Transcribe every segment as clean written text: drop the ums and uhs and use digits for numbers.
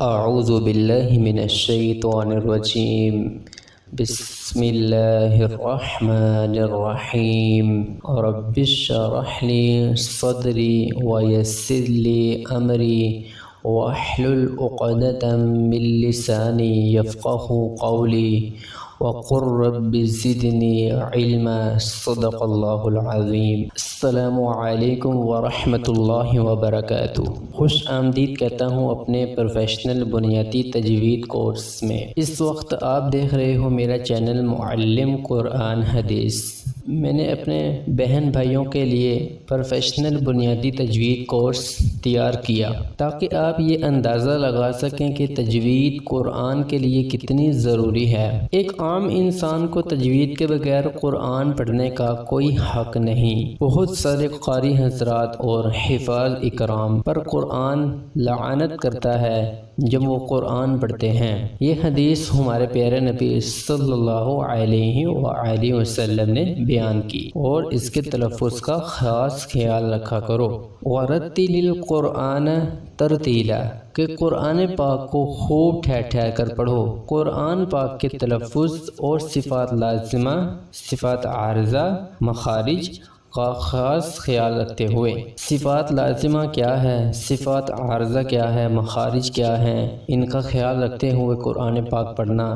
اعوذ باللہ من الشیطان الرجیم بسم اللہ الرحمن الرحیم رب اشرح لی صدری ویسر لی امری واحلل عقدۃ من لسانی یفقهوا قولی وقل رب زدنی علما صدق اللہ العظیم۔ السلام علیکم ورحمۃ اللہ وبرکاتہ۔ خوش آمدید کہتا ہوں اپنے پروفیشنل بنیادی تجوید کورس میں۔ اس وقت آپ دیکھ رہے ہو میرا چینل معلم قرآن حدیث۔ میں نے اپنے بہن بھائیوں کے لیے پروفیشنل بنیادی تجوید کورس تیار کیا تاکہ آپ یہ اندازہ لگا سکیں کہ تجوید قرآن کے لیے کتنی ضروری ہے۔ ایک عام انسان کو تجوید کے بغیر قرآن پڑھنے کا کوئی حق نہیں۔ بہت سارے قاری حضرات اور حفاظ اکرام پر قرآن لعنت کرتا ہے جب وہ قرآن پڑھتے ہیں۔ یہ حدیث ہمارے پیارے نبی صلی اللہ علیہ وآلہ وسلم نے بیان کی اور اس کے تلفظ کا خاص خیال رکھا کرو۔ وَرَتِّلِ الْقُرْآنَ تَرْتِيلًا کہ قرآن پاک کو خوب ٹھہر ٹھہر کر پڑھو۔ قرآن پاک کے تلفظ اور صفات لازمہ، صفات عارضہ، مخارج کا خاص خیال رکھتے ہوئے۔ صفات لازمہ کیا ہے، صفات عارضہ کیا ہے، مخارج کیا ہیں، ان کا خیال رکھتے ہوئے قرآن پاک پڑھنا،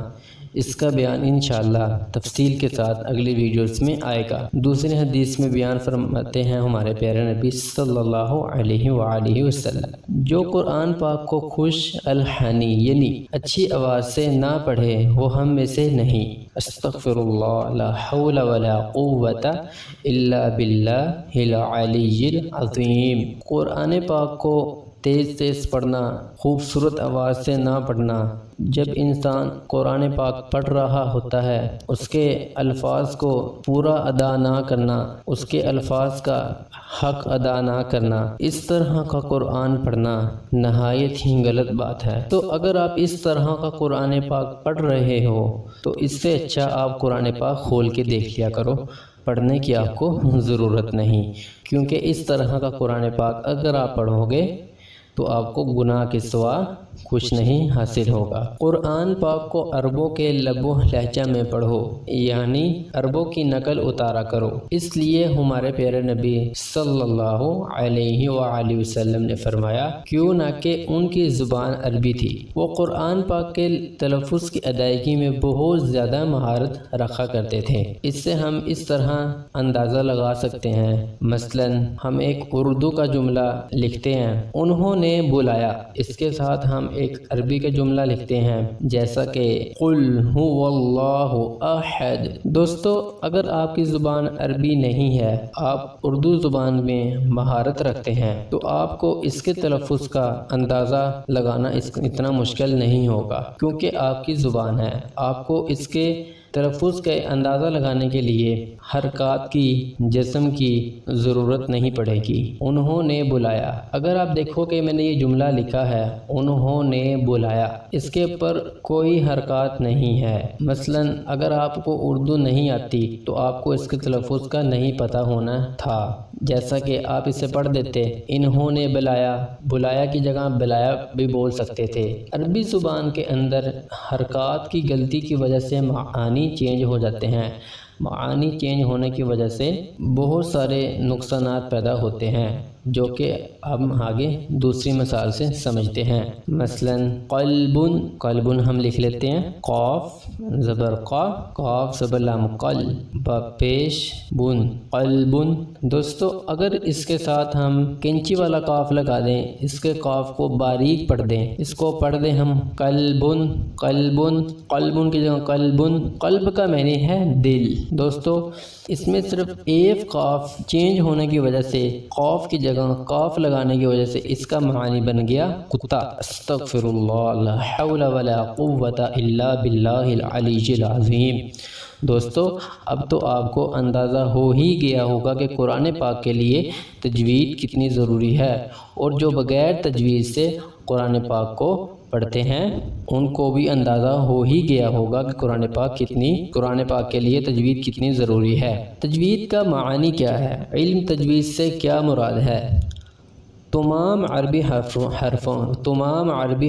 اس کا بیان انشاءاللہ تفصیل کے ساتھ اگلی ویڈیوز میں آئے گا۔ دوسری حدیث میں بیان فرماتے ہیں ہمارے پیارے نبی صلی اللہ علیہ وآلہ وسلم، جو قرآن پاک کو خوش الحانی یعنی اچھی آواز سے نہ پڑھے وہ ہم میں سے نہیں۔ استغفر اللہ، لا حول ولا قوت الا باللہ العلی العظیم۔ قرآن پاک کو تیز تیز پڑھنا، خوبصورت آواز سے نہ پڑھنا۔ جب انسان قرآن پاک پڑھ رہا ہوتا ہے اس کے الفاظ کو پورا ادا نہ کرنا، اس کے الفاظ کا حق ادا نہ کرنا، اس طرح کا قرآن پڑھنا نہایت ہی غلط بات ہے۔ تو اگر آپ اس طرح کا قرآن پاک پڑھ رہے ہو تو اس سے اچھا آپ قرآن پاک کھول کے دیکھ لیا کرو، پڑھنے کی آپ کو ضرورت نہیں، کیونکہ اس طرح کا قرآن پاک اگر آپ پڑھو گے تو آپ کو گناہ کے سوا کچھ نہیں حاصل ہوگا۔ قرآن پاک کو عربوں کے لب و لہجہ میں پڑھو، یعنی عربوں کی نقل اتارا کرو۔ اس لیے ہمارے پیارے نبی صلی اللہ علیہ وآلہ وسلم نے فرمایا، کیوں نہ کہ ان کی زبان عربی تھی، وہ قرآن پاک کے تلفظ کی ادائیگی میں بہت زیادہ مہارت رکھا کرتے تھے۔ اس سے ہم اس طرح اندازہ لگا سکتے ہیں، مثلا ہم ایک اردو کا جملہ لکھتے ہیں، انہوں نے بلایا، اس کے ساتھ ہم ایک عربی کا جملہ لکھتے ہیں جیسا کہ قل هو اللہ احد۔ دوستو اگر آپ کی زبان عربی نہیں ہے، آپ اردو زبان میں مہارت رکھتے ہیں تو آپ کو اس کے تلفظ کا اندازہ لگانا اتنا مشکل نہیں ہوگا، کیونکہ آپ کی زبان ہے۔ آپ کو اس کے تلفظ کا اندازہ لگانے کے لیے حرکات کی، جسم کی ضرورت نہیں پڑے گی۔ انہوں نے بلایا، اگر آپ دیکھو کہ میں نے یہ جملہ لکھا ہے انہوں نے بلایا، اس کے اوپر کوئی حرکات نہیں ہے۔ مثلا اگر آپ کو اردو نہیں آتی تو آپ کو اس کے تلفظ کا نہیں پتہ ہونا تھا، جیسا کہ آپ اسے پڑھ دیتے، انہوں نے بلایا، بلایا کی جگہ بلایا بھی بول سکتے تھے۔ عربی زبان کے اندر حرکات کی غلطی کی وجہ سے معانی چینج ہو جاتے ہیں۔ معانی چینج ہونے کی وجہ سے بہت سارے نقصانات پیدا ہوتے ہیں، جو کہ اب آگے دوسری مثال سے سمجھتے ہیں۔ مثلا قلبن، قلبن ہم لکھ لیتے ہیں، قاف زبر قا، قاف زبر لام قل، با پیش بن، قلبن۔ دوستو اگر اس کے ساتھ ہم کینچی والا قاف لگا دیں، اس کے قاف کو باریک پڑھ دیں، اس کو پڑھ دیں ہم قلبن، قلبن، قلبن کی جگہ قلبن، قلب کا معنی ہے دل۔ دوستو اس میں صرف ایک قاف چینج ہونے کی وجہ سے، قاف کی جگہ قاف لگانے کی وجہ سے اس کا معنی بن گیا کتا۔ استغفر اللہ، لا حول ولا قوت الا باللہ العلی العظیم۔ دوستو اب تو آپ کو اندازہ ہو ہی گیا ہوگا کہ قرآن پاک کے لیے تجوید کتنی ضروری ہے، اور جو بغیر تجوید سے قرآن پاک کو پڑھتے ہیں ان کو بھی اندازہ ہو ہی گیا ہوگا کہ قرآن پاک کے لیے تجوید کتنی ضروری ہے۔ تجوید کا معنی کیا ہے؟ علم تجوید سے کیا مراد ہے؟ تمام عربی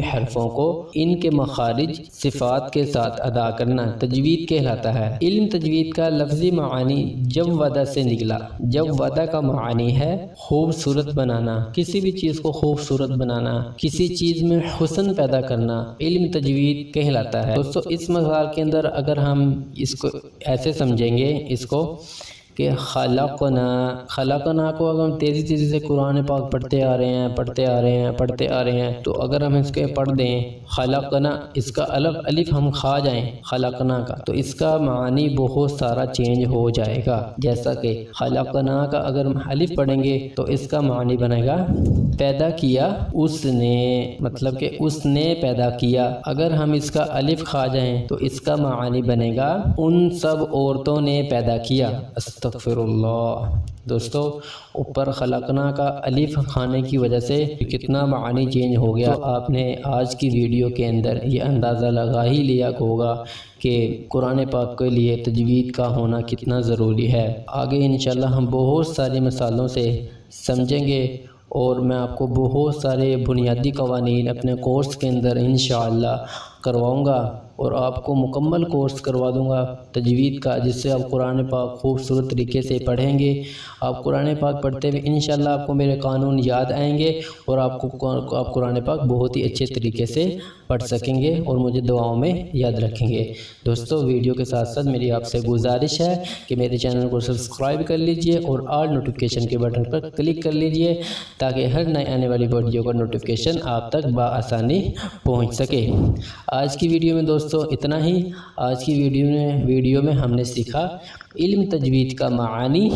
حرفوں کو ان کے مخارج صفات کے ساتھ ادا کرنا تجوید کہلاتا ہے۔ علم تجوید کا لفظی معانی جودہ سے نکلا۔ جودہ کا معانی ہے خوبصورت بنانا، کسی بھی چیز کو خوبصورت بنانا، کسی چیز میں حسن پیدا کرنا علم تجوید کہلاتا ہے۔ دوستو اس مثال کے اندر اگر ہم اس کو ایسے سمجھیں گے اس کو کہ خلقنا کو اگر ہم تیزی سے قرآن پاک پڑھتے آ رہے ہیں تو اگر ہم اس کے پڑھ دیں خلقنا، اس کا الف ہم کھا جائیں خلقنا کا، تو اس کا معنی بہت سارا چینج ہو جائے گا۔ جیسا کہ خلقنا کا اگر ہم الف پڑھیں گے تو اس کا معنی بنے گا پیدا کیا اس نے، مطلب کہ اس نے پیدا کیا۔ اگر ہم اس کا الف کھا جائیں تو اس کا معنی بنے گا ان سب عورتوں نے پیدا کیا۔ استغفر اللہ۔ دوستو اوپر خلقنا کا الف کھانے کی وجہ سے کتنا معنی چینج ہو گیا۔ تو آپ نے آج کی ویڈیو کے اندر یہ اندازہ لگا ہی لیا ہوگا کہ قرآن پاک کے لیے تجوید کا ہونا کتنا ضروری ہے۔ آگے انشاءاللہ ہم بہت ساری مثالوں سے سمجھیں گے اور میں آپ کو بہت سارے بنیادی قوانین اپنے کورس کے اندر انشاءاللہ کرواؤں گا اور آپ کو مکمل کورس کروا دوں گا تجوید کا، جس سے آپ قرآن پاک خوبصورت طریقے سے پڑھیں گے۔ آپ قرآن پاک پڑھتے ہوئے انشاءاللہ آپ کو میرے قانون یاد آئیں گے اور آپ قرآن پاک بہت ہی اچھے طریقے سے پڑھ سکیں گے اور مجھے دعاؤں میں یاد رکھیں گے۔ دوستو ویڈیو کے ساتھ ساتھ میری آپ سے گزارش ہے کہ میرے چینل کو سبسکرائب کر لیجئے اور آل نوٹیفیکیشن کے بٹن پر کلک کر لیجئے تاکہ ہر نئے آنے والی ویڈیو کا نوٹیفیکیشن آپ تک بآسانی پہنچ سکے۔ آج کی ویڈیو میں دوستو اتنا ہی۔ آج کی ویڈیو میں ہم نے سیکھا علم تجوید کا معانی،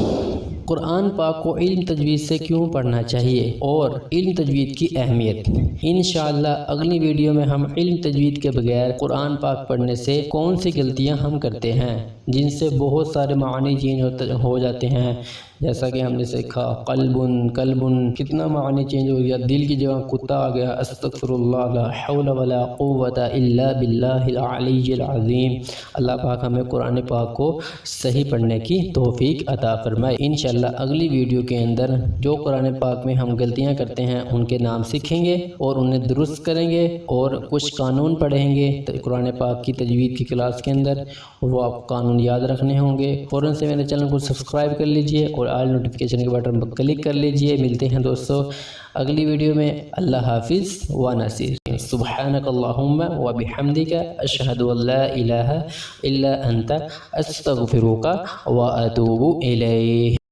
قرآن پاک کو علم تجوید سے کیوں پڑھنا چاہیے اور علم تجوید کی اہمیت۔ انشاءاللہ اگلی ویڈیو میں ہم علم تجوید کے بغیر قرآن پاک پڑھنے سے کون سی غلطیاں ہم کرتے ہیں جن سے بہت سارے معانی چینج ہو جاتے ہیں، جیسا کہ ہم نے سیکھا قلب کتنا معنی چینج ہو گیا، دل کی جگہ کتا آ گیا۔ استغفر اللہ، لا حول ولا قوت الا باللہ العلی العظیم۔ اللہ پاک ہمیں قرآن پاک کو صحیح پڑھنے کی توفیق عطا فرمائے۔ انشاءاللہ اگلی ویڈیو کے اندر جو قرآن پاک میں ہم غلطیاں کرتے ہیں ان کے نام سیکھیں گے اور انہیں درست کریں گے اور کچھ قانون پڑھیں گے قرآن پاک کی تجوید کی کلاس کے اندر، اور وہ آپ قانون یاد رکھنے ہوں گے۔ فوراً سے میرے چینل کو سبسکرائب کر لیجئے اور آل نوٹیفیکیشن کے بٹن پر کلک کر لیجئے۔ ملتے ہیں دوستو اگلی ویڈیو میں۔ اللہ حافظ و نصیر۔ سبحانک اللہم و بحمدک، اشہد ان لا الہ الا انت، استغفرک و اتوب الیک۔